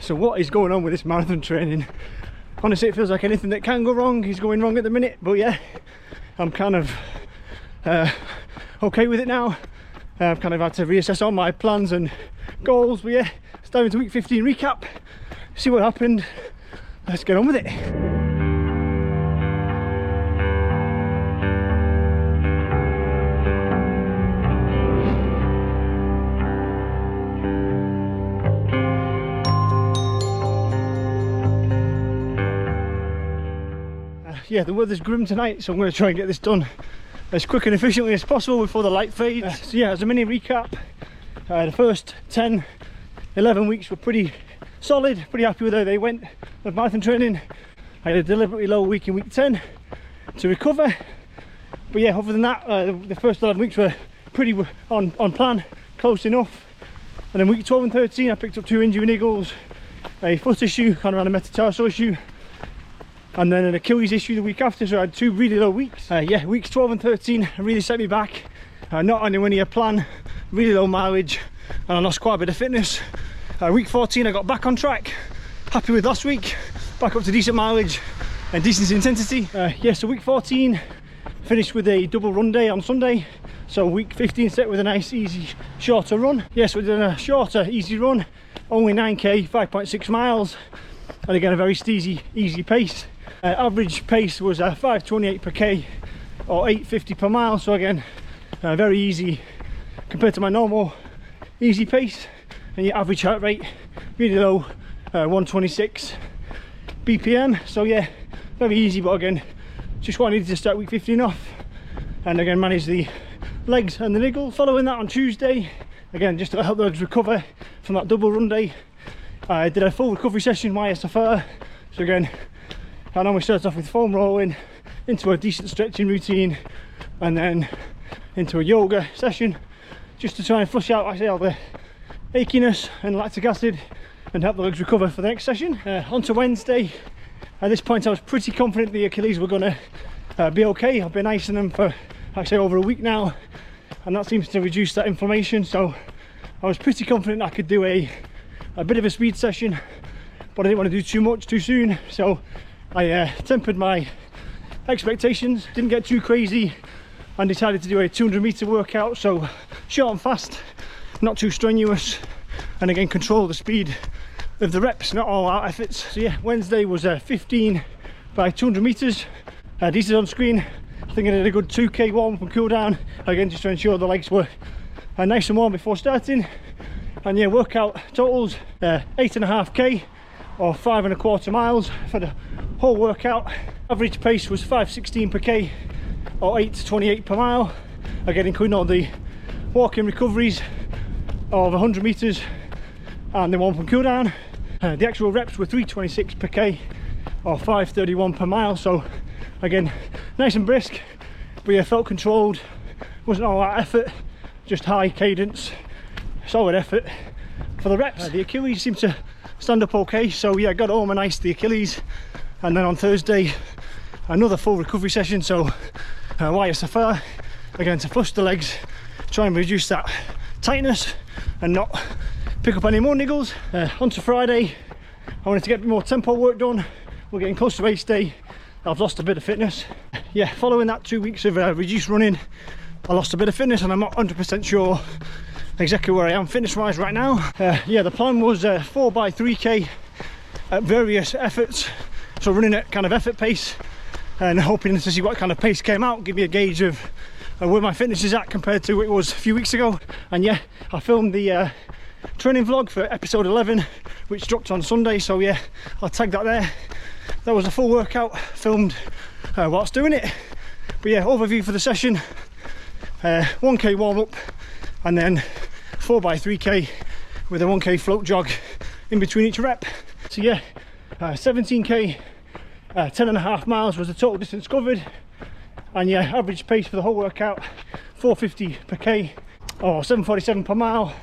So what is going on with this marathon training? Honestly, it feels like anything that can go wrong is going wrong at the minute, but yeah, I'm kind of okay with it now. I've kind of had to reassess all my plans and goals, but yeah, it's diving into week 15 recap, see what happened, let's get on with it. Yeah, the weather's grim tonight, so I'm going to try and get this done as quick and efficiently as possible before the light fades. So yeah, as a mini recap, the first 10, 11 weeks were pretty solid, pretty happy with how they went with marathon training. I had a deliberately low week in week 10 to recover, but yeah, other than that, the first 11 weeks were pretty on plan, close enough. And then week 12 and 13 I picked up 2 injury niggles, a foot issue, kind of around a metatarsal issue, and then an Achilles issue the week after, so I had 2 really low weeks. Yeah, weeks 12 and 13 really set me back, not anywhere near plan, really low mileage, and I lost quite a bit of fitness. Week 14 I got back on track, happy with last week, back up to decent mileage and decent intensity. Yeah, so week 14 finished with a double run day on Sunday, so week 15 set with a nice easy shorter run. Yes, we did a shorter easy run, only 9k, 5.6 miles, and again a very easy pace. Average pace was 5:28 per k or 8:50 per mile, so again very easy compared to my normal easy pace. And your average heart rate really low, 126 BPM, so yeah, very easy, but again just what I needed to start week 15 off, and again manage the legs and the niggle. Following that on Tuesday, again just to help the legs recover from that double run day, I did a full recovery session YSFR. So again, I normally start off with foam rolling, into a decent stretching routine, and then into a yoga session, just to try and flush out, I say, all the achiness and lactic acid and help the legs recover for the next session. On to Wednesday. At this point I was pretty confident the Achilles were going to be okay. I've been icing them for actually over a week now, and that seems to reduce that inflammation, so I was pretty confident I could do a bit of a speed session, but I didn't want to do too much too soon, so I tempered my expectations, didn't get too crazy, and decided to do a 200-meter workout, so short and fast, not too strenuous, and again control the speed of the reps, not all out efforts. So yeah, Wednesday was 15 by 200 meters, decent on screen. I think I did a good 2k warm up and cool down, again just to ensure the legs were nice and warm before starting. And yeah, workout totals 8.5k or 5.25 miles for the whole workout. Average pace was 5:16 per k or 8:28 per mile, again including all the walking recoveries of 100 meters and the warm up and cool down. The actual reps were 3:26 per k or 5:31 per mile, so again nice and brisk, but yeah, felt controlled, wasn't all that effort, just high cadence, solid effort for the reps. The Achilles seemed to stand up okay, so yeah, got home and iced the Achilles, and then on Thursday another full recovery session, so YSFR again to flush the legs, try and reduce that tightness and not pick up any more niggles. On to Friday, I wanted to get a bit more tempo work done. We're getting close to race day, I've lost a bit of fitness. Yeah, following that 2 weeks of reduced running, I lost a bit of fitness, and I'm not 100% sure exactly where I am fitness wise right now. Yeah, the plan was 4 by 3k at various efforts, so running at kind of effort pace and hoping to see what kind of pace came out, give me a gauge of where my fitness is at compared to what it was a few weeks ago. And yeah, I filmed the training vlog for episode 11, which dropped on Sunday, so yeah, I'll tag that there. That was a full workout filmed whilst doing it. But yeah, overview for the session, 1k warm up and then 4 by 3k with a 1k float jog in between each rep. So yeah, 17k, 10.5 miles was the total distance covered, and yeah, average pace for the whole workout 4:50 per k or 7:47 per mile,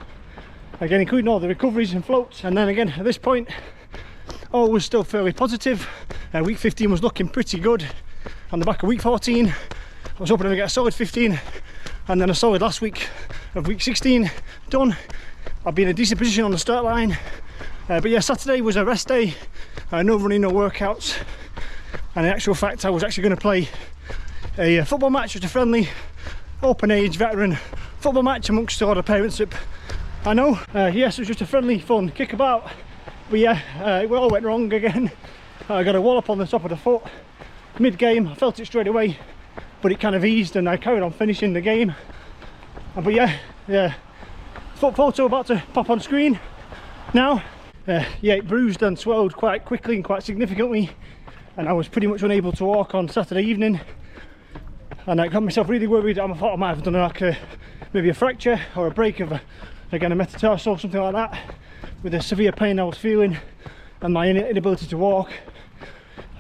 again including all the recoveries and floats. And then again at this point all was still fairly positive. Week 15 was looking pretty good. On the back of week 14 I was hoping to get a solid 15, and then a solid last week of week 16 done. I'd be in a decent position on the start line, But yeah, Saturday was a rest day, no running, no workouts, and in actual fact I was actually going to play a football match, just a friendly open age veteran football match amongst all the parents that I know. Yes, it was just a friendly fun kickabout, but yeah, it all went wrong again. I got a wallop on the top of the foot mid game. I felt it straight away, but it kind of eased and I carried on finishing the game. But yeah, foot photo about to pop on screen now. Yeah, it bruised and swelled quite quickly and quite significantly, and I was pretty much unable to walk on Saturday evening, and I got myself really worried. I thought I might have done like maybe a fracture or a break of again a metatarsal, something like that, with the severe pain I was feeling and my inability to walk.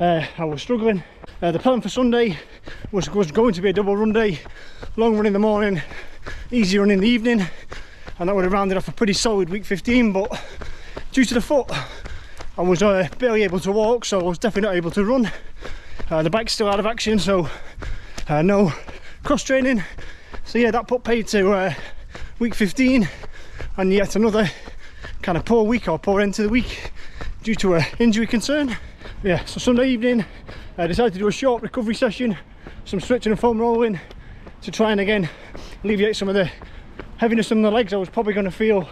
I was struggling. The plan for Sunday was going to be a double run day, long run in the morning, easy run in the evening, and that would have rounded off a pretty solid week 15, but due to the foot I was barely able to walk, so I was definitely not able to run. The bike's still out of action, so no cross training. So yeah, that put paid to week 15, and yet another kind of poor week or poor end to the week due to an injury concern. Yeah, so Sunday evening I decided to do a short recovery session, some stretching and foam rolling to try and again alleviate some of the heaviness on the legs I was probably going to feel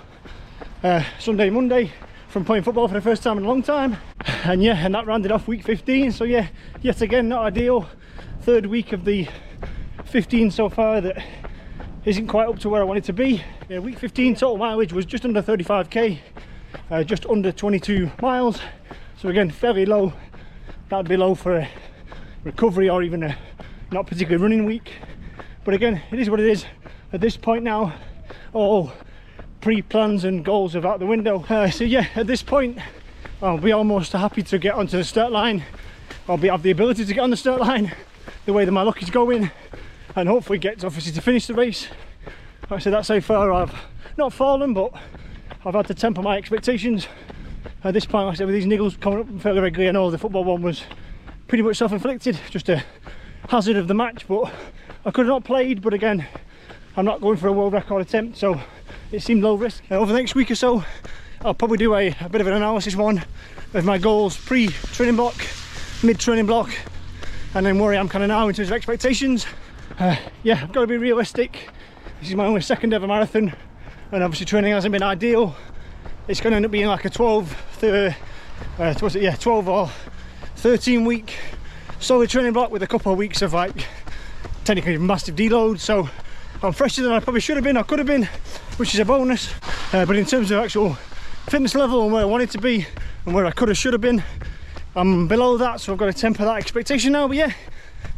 Sunday, Monday from playing football for the first time in a long time. And yeah, and that rounded off week 15. So yeah, yet again not ideal. Third week of the 15 so far that isn't quite up to where I want it to be. Yeah, week 15 total mileage was just under 35k, just under 22 miles. So again, fairly low. That'd be low for a recovery or even a not particularly running week. But again, it is what it is at this point now. All pre-plans and goals are out the window. So yeah, at this point I'll be almost happy to get onto the start line. I'll have the ability to get on the start line the way that my luck is going, and hopefully get obviously to finish the race. Like I said, that's how far I've not fallen, but I've had to temper my expectations at this point. Like I said, with these niggles coming up fairly regularly, I know the football one was pretty much self-inflicted, just a hazard of the match, but I could have not played. But again, I'm not going for a world record attempt, so it seemed low risk. Over the next week or so I'll probably do a bit of an analysis one of my goals pre-training block, mid-training block, and then where I am kind of now in terms of expectations. Yeah, I've got to be realistic. This is my only second ever marathon, and obviously training hasn't been ideal. It's going to end up being like a 12 or 13 week solid training block with a couple of weeks of like technically massive deload. So I'm fresher than I probably should have been or could have been, which is a bonus. But in terms of actual fitness level and where I wanted to be and where I could have, should have been, I'm below that, so I've got to temper that expectation now. But yeah,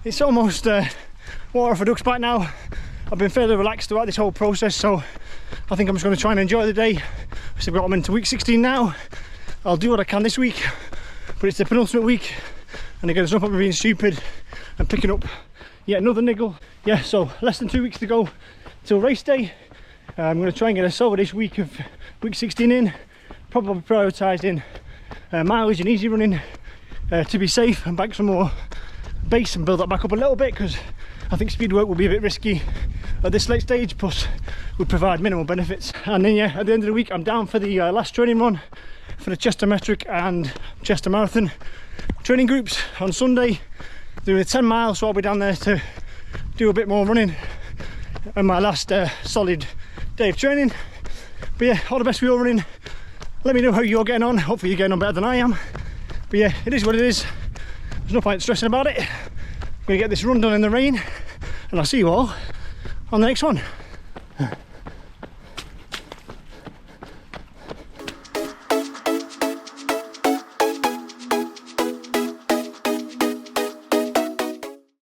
it's almost water off a duck's back now. I've been fairly relaxed throughout this whole process, so I think I'm just going to try and enjoy the day. So I'm into week 16 now. I'll do what I can this week, but it's the penultimate week, and again, there's no point in being stupid and picking up yet another niggle. Yeah, so less than 2 weeks to go till race day. I'm going to try and get a solidish week of week 16 in, probably prioritising mileage and easy running to be safe, and bank some more base and build that back up a little bit, because I think speed work will be a bit risky at this late stage, plus would provide minimal benefits. And then yeah, at the end of the week I'm down for the last training run for the Chester Metric and Chester Marathon training groups on Sunday, doing a 10 miles, so I'll be down there to do a bit more running and my last solid day of training. But yeah, all the best for your running. Let me know how you're getting on. Hopefully you're getting on better than I am. But yeah, it is what it is. There's no point stressing about it. I'm going to get this run done in the rain, and I'll see you all on the next one.